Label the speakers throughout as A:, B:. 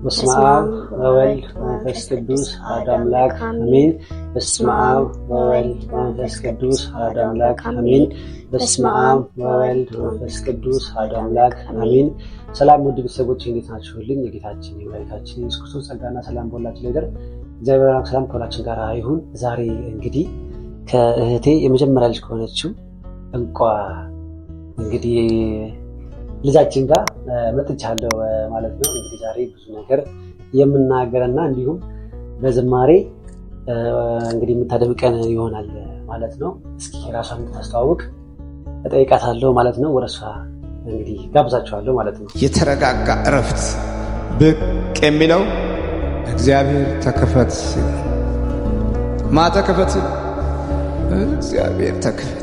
A: በስመ አብ ወወልድ ወመንፈስ ቅዱስ አሐዱ አምላክ አሜን። በስመ አብ ወወልድ ወመንፈስ ቅዱስ አሐዱ አምላክ አሜን። በስመ አብ ወወልድ ወመንፈስ ቅዱስ አሐዱ አምላክ አሜን። ሰላም ውድ ቤተሰቦች እንዴት ናችሁልኝ? የጌታችን የመድኃኒታችን ኢየሱስ ክርስቶስ ጸጋና ሰላም በሁላችን ላይ ይደር። እግዚአብሔር አምላክ ሰላም ከሁላችን ጋር ይሁን። ዛሬ እንግዲህ ከእህቴ የመጀመሪያ ልጅ ከሆነችው እንቋ እንግዲህ ልጃችን ጋር መጥቻለሁ ማለት ነው። እንግዲህ ዛሬ ብዙ ነገር የምናገርና እንዲሁም በዝማሬ እንግዲህ የምታደምቀን ይሆናል ማለት ነው። እስኪ ራሷን ታስተዋውቅ እጠይቃታለሁ ማለት ነው። ወደሷ እንግዲህ ጋብዛችኋለሁ ማለት ነው።
B: የተረጋጋ እረፍት ብቅ የሚለው እግዚአብሔር ተከፈት ማተከፈት እግዚአብሔር ተከፈት።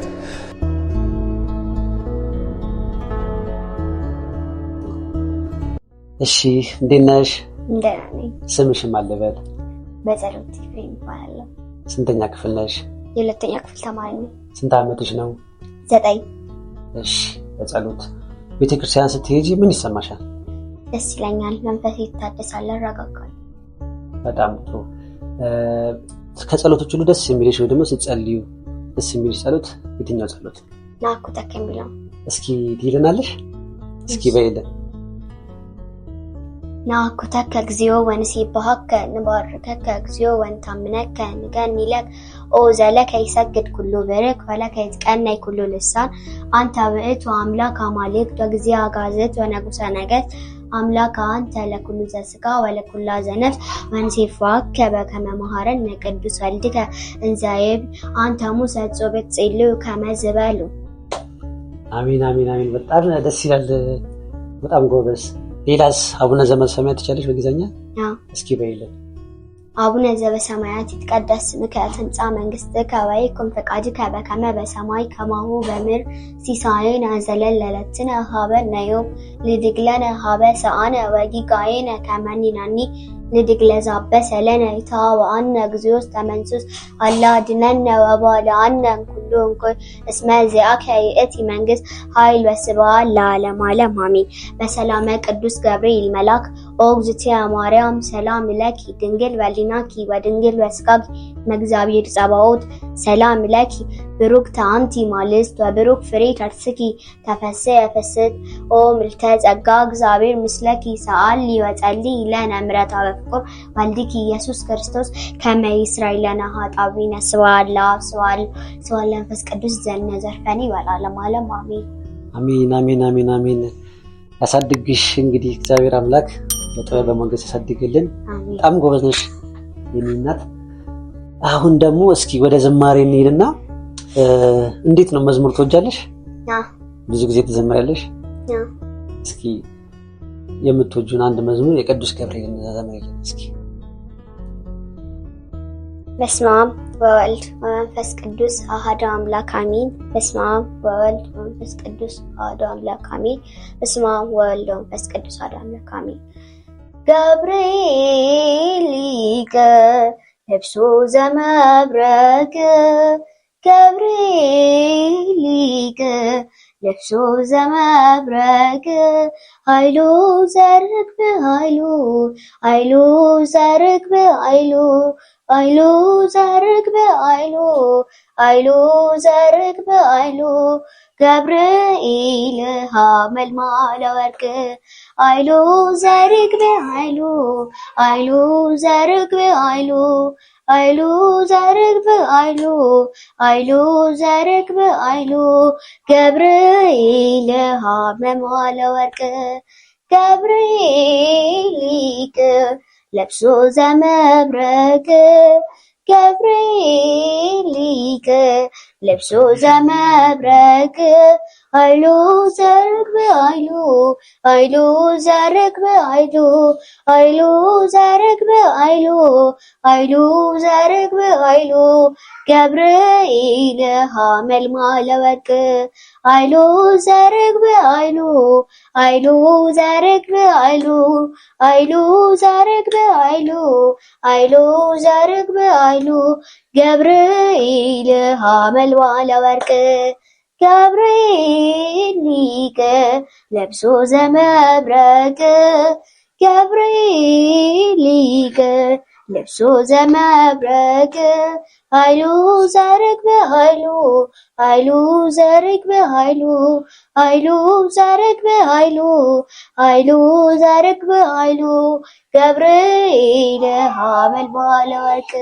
A: እሺ እንዴት ነሽ?
C: እንደና ነኝ።
A: ስምሽም አለበል?
C: በጸሎት ኤፍሬም እባላለሁ።
A: ስንተኛ ክፍል ነሽ?
C: የሁለተኛ ክፍል ተማሪ ነኝ።
A: ስንት ዓመትሽ ነው?
C: 9።
A: እሺ በጸሎት ቤተክርስቲያን ስትሄጂ ምን ይሰማሻል?
C: ደስ ይለኛል፣ መንፈሴ ይታደሳል፣ እረጋጋለሁ።
A: በጣም ጥሩ። ከጸሎቶች ሁሉ ደስ የሚልሽ ወይ ደግሞ ስትጸልዩ ደስ የሚልሽ ጸሎት የትኛው ጸሎት?
C: ናኩተክ የሚለው።
A: እስኪ ትይልናለሽ? እስኪ በይልን።
C: ናኩተከ እግዚኦ ወንሴብሐከ ንባርከከ እግዚኦ ወንታምነከ ንገኒለከ ኦ ዘለከ ይሰግድ ኩሉ ብርክ ወለከ ይትቀነይ ኩሉ ልሳን አንተ ውእቱ አምላክ አማልክት ወእግዚአ አጋዕዝት ወንጉሠ ነገሥት አምላክ አንተ ለኩሉ ዘሥጋ ወለኩሉ ዘነፍስ ወንሴብሐከ በከመ መሐረነ ቅዱስ ወልድከ እንዘ ይብል አንተ ሙሴ ጾበት ጽልዩ ከመ ዝበሉ።
A: አሜን አሜን አሜን። በጣም ደስ ይላል። በጣም ጎበዝ። ሌላስ? አቡነ ዘበሰማያት ትችላለሽ በእንግሊዝኛ? እስኪ በይልን።
C: አቡነ ዘበሰማያት ይትቀደስ ስምከ ትምጻእ መንግሥትከ ወይኩን ፈቃድከ በከመ በሰማይ ከማሁ በምድር ሲሳየነ ዘለለዕለትነ ሀበነ ዮም ንኅድግ ለነ ሀበሰአነ ወጌጋየነ ከመ ንሕነኒ ንኅድግ ለዘአበሰ ለነ ኢታብአነ እግዚኦ ውስተ መንሱት አላ አድኅነነ ወባልዐነ እምኩሉ እንኮይ እስመ ዚአከ ይእቲ መንግሥት ኃይል ወስብሐት ለዓለመ ዓለም አሜን። በሰላመ ቅዱስ ገብርኤል መልአክ ኦ እግዝእትየ ማርያም ሰላም ለኪ ድንግል በኅሊናኪ ወድንግል በሥጋኪ እምእግዚአብሔር ጸባኦት ሰላም ለኪ ብሩክተ አንቲ እምአንስት ወብሩክ ፍሬ ከርሥኪ ተፈሥሒ ፍስሕት ኦ ምልዕተ ጸጋ እግዚአብሔር ምስለኪ ሰአሊ ወጸልዪ ለነ ምሕረተ በፍቁር ወልድኪ ኢየሱስ ክርስቶስ ከመ ይስረይ ለነ ኃጣውኢነ ስብሐት ለአብ ስብሐት ለመንፈስ ቅዱስ ዘእምነዘርፈኒ ወለዓለመ ዓለም አሜን።
A: አሜን አሜን አሜን አሜን። ያሳድግሽ እንግዲህ እግዚአብሔር አምላክ በጥበብ በሞገስ ያሳድግልን። በጣም ጎበዝ ነሽ የኔ እናት። አሁን ደግሞ እስኪ ወደ ዝማሬ እንሂድና እንዴት ነው መዝሙር ትወጃለሽ? ብዙ ጊዜ ትዘምሪያለሽ? እስኪ የምትወጁን አንድ መዝሙር የቅዱስ ገብርኤልን ዘምሪልን እስኪ።
C: በስመ አብ ወወልድ ወመንፈስ ቅዱስ አሐዱ አምላክ አሜን። በስመ አብ ወወልድ ወመንፈስ ቅዱስ አሐዱ አምላክ አሜን። በስመ አብ ወወልድ ወመንፈስ ቅዱስ አሐዱ አምላክ አሜን። ገብርኤል ሊቀ ልብሱ ዘመብረቅ ገብርኤል ሊቀ ልብሱ ዘመብረቅ ኃይሉ ዘርግብ ኃይሉ ዘርግብ ኃይሉ ዘርግብ ኃይሉ ዘርግብ ገብርኤል ሐመልማለ ወርቅ ኃይሉ ዘርግብ ኃይሉ ዘርግብ ኃይሉ ዘርግብ ኃይሉ ዘርግብ ገብርኤል ሐመልማለ ወርቅ ገብርኤል ሊቀ ልብሱ ዘመብረቅ ገብርኤል ሊቀ ልብሱ ዘመብረቅ ኃይሉ ዘርግብ ኃይሉ ዘርግብ ኃይሉ ዘርግብ ኃይሉ ዘርግብ ገብርኤል ሐመልማለ ወርቅ ኃይሉ ዘርግብ ኃይሉ ዘርግብ ኃይሉ ዘርግብ ኃይሉ ዘርግብ ገብርኤል ሐመልማለ ወርቅ ገብርኤል ሊቀ ለብሶ ዘመብረቅ ገብርኤል ይቅር ልብሱ ዘመብረቅ ኃይሉ ዘርግ በኃይሉ ኃይሉ ዘርግ በኃይሉ ኃይሉ ዘርግ በኃይሉ ኃይሉ ዘርግ በኃይሉ ገብርኤል ሐመል ባለወርቅ።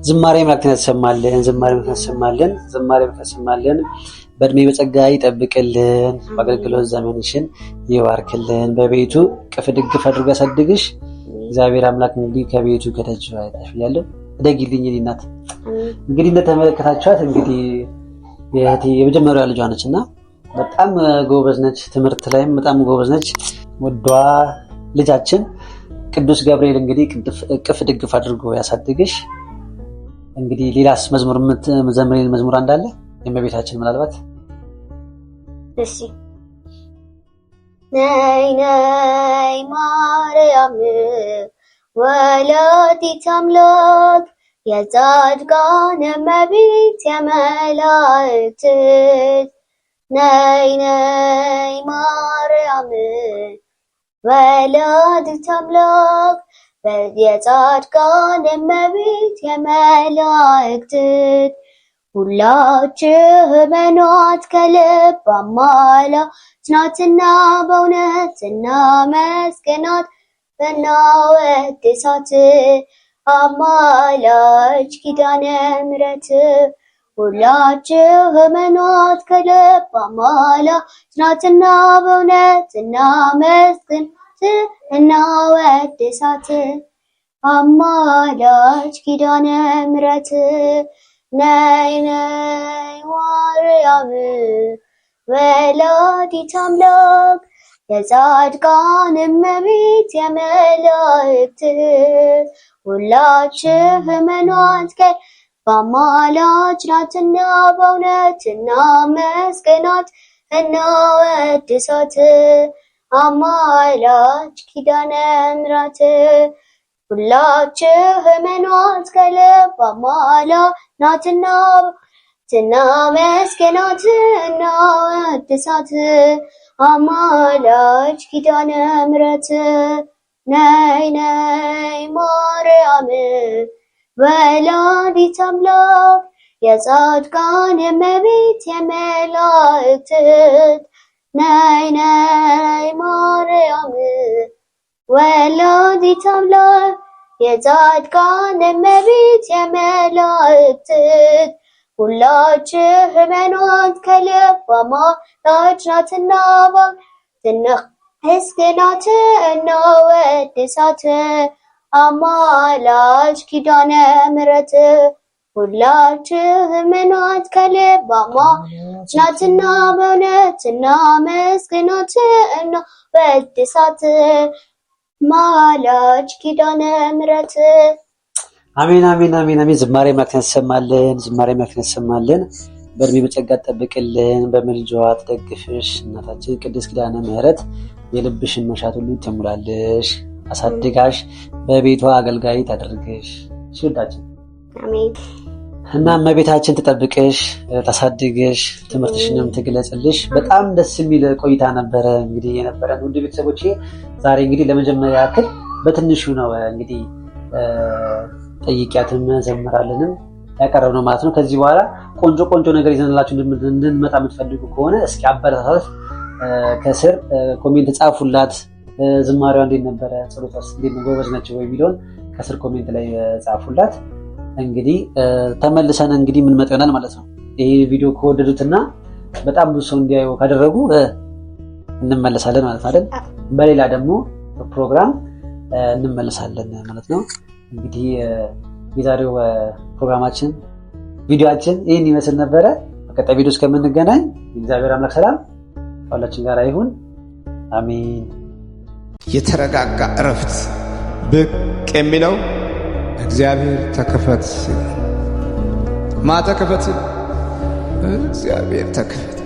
A: ዝማሬ መላእክትን ያሰማልን፣ ዝማሬ መላእክትን ያሰማልን፣ ዝማሬ መላእክትን ያሰማልን። በእድሜ በጸጋ ይጠብቅልን፣ በአገልግሎት ዘመንሽን ይባርክልን፣ በቤቱ ቅፍ ድግፍ አድርጎ ያሳድግሽ። እግዚአብሔር አምላክ እንግዲህ ከቤቱ ከደጅ አይጣሽ ያለው እደግልኝ እናት። እንግዲህ እንደተመለከታችኋት እንግዲህ የእህቴ የመጀመሪያ ልጇ ነች እና በጣም ጎበዝ ነች፣ ትምህርት ላይም በጣም ጎበዝ ነች። ወዷ ልጃችን ቅዱስ ገብርኤል እንግዲህ ቅፍ ድግፍ አድርጎ ያሳድግሽ። እንግዲህ ሌላስ መዝሙር የምትዘምሪን መዝሙር እንዳለ የእመቤታችን ምናልባት
C: እሺ ነይ ነይ ማርያም ወላዲተ አምላክ የጻድቃን እመቤት የመላእክት ነይ ነይ ማርያም ወላዲተ አምላክ የጻድቃን እመቤት የመላእክት ሁላችሁ እመኗት ከልብ አማላጅ ናትና በእውነት እናመስግናት እናወድሳት አማላጅ ኪዳነ ምሕረት ሁላችሁ እመኗት ከልብ አማላጅ ናትና በእውነት እናመስግናት እናወድሳት አማላጅ ኪዳነ ምሕረት ነይ ነይ ማርያም ወላዲተ አምላክ የጻድቃን እመቤት የመላእክት ሁላችሁ እመኗት በአማላጅ ናትና በእውነት እናመስግናት እናወድሳት አማላጅ ኪዳነ ምሕረት ሁላችሁ እመኗት ከልብ አማላጅ ናትና እናመስግናት እናወድሳት አማላጅ ኪዳነ ምሕረት ነይ ነይ ማርያም ወላዲተ አምላክ የጻድቃን እመቤት የመላእክት ነይ ነይ ማርያም ወላዲተ አምላክ የጻድቃን እመቤት የመላእክት ሁላችሁ እመኗት ከልብ አማላጅ ናትና እናመስግናት እናወድሳት አማላጅ ኪዳነ ምሕረት ሁላችሁ እመኗት ከልብ አማላጅ ናትና በእውነት እናመስግናት እናወድሳት አማላጅ ኪዳነ ምሕረት።
A: አሜን አሜን አሜን አሜን። ዝማሬ መላእክትን ያሰማልን፣ ዝማሬ መላእክትን ያሰማልን። በእድሜ በጸጋ ትጠብቅልን፣ በምልጃዋ ትደግፍሽ። እናታችን ቅድስት ኪዳነ ምሕረት የልብሽን መሻት ሁሉ ትሙላልሽ፣ አሳድጋሽ፣ በቤቷ አገልጋይ ታደርግሽ። ሲወዳችን
C: አሜን።
A: እና እመቤታችን ትጠብቅሽ፣ ታሳድግሽ፣ ትምህርትሽንም ትግለጽልሽ። በጣም ደስ የሚል ቆይታ ነበረ እንግዲህ የነበረን ውድ ቤተሰቦቼ። ዛሬ እንግዲህ ለመጀመሪያ ያክል በትንሹ ነው እንግዲህ ጠይቂያትም ዘምራለንም ያቀረብነው ማለት ነው። ከዚህ በኋላ ቆንጆ ቆንጆ ነገር ይዘንላችሁ እንድንመጣ የምትፈልጉ ከሆነ እስኪ አበረታታት፣ ከስር ኮሜንት ጻፉላት። ዝማሬዋ እንዴት ነበረ፣ ጸሎቷስ እንዴት ነው፣ ጎበዝ ናቸው ወይ የሚለውን ከስር ኮሜንት ላይ ጻፉላት። እንግዲህ ተመልሰን እንግዲህ ምን መጣ ይሆናል ማለት ነው። ይሄ ቪዲዮ ከወደዱትና በጣም ብዙ ሰው እንዲያዩ ካደረጉ እንመለሳለን ማለት አይደል? በሌላ ደግሞ ፕሮግራም እንመለሳለን ማለት ነው። እንግዲህ የዛሬው ፕሮግራማችን ቪዲዮአችን ይህን ይመስል ነበረ። በቀጣይ ቪዲዮ እስከምንገናኝ የእግዚአብሔር አምላክ ሰላም ከሁላችን ጋር ይሁን። አሜን።
B: የተረጋጋ እረፍት ብቅ የሚለው እግዚአብሔር ተከፈት። ማ ተከፈት? እግዚአብሔር ተከፈት።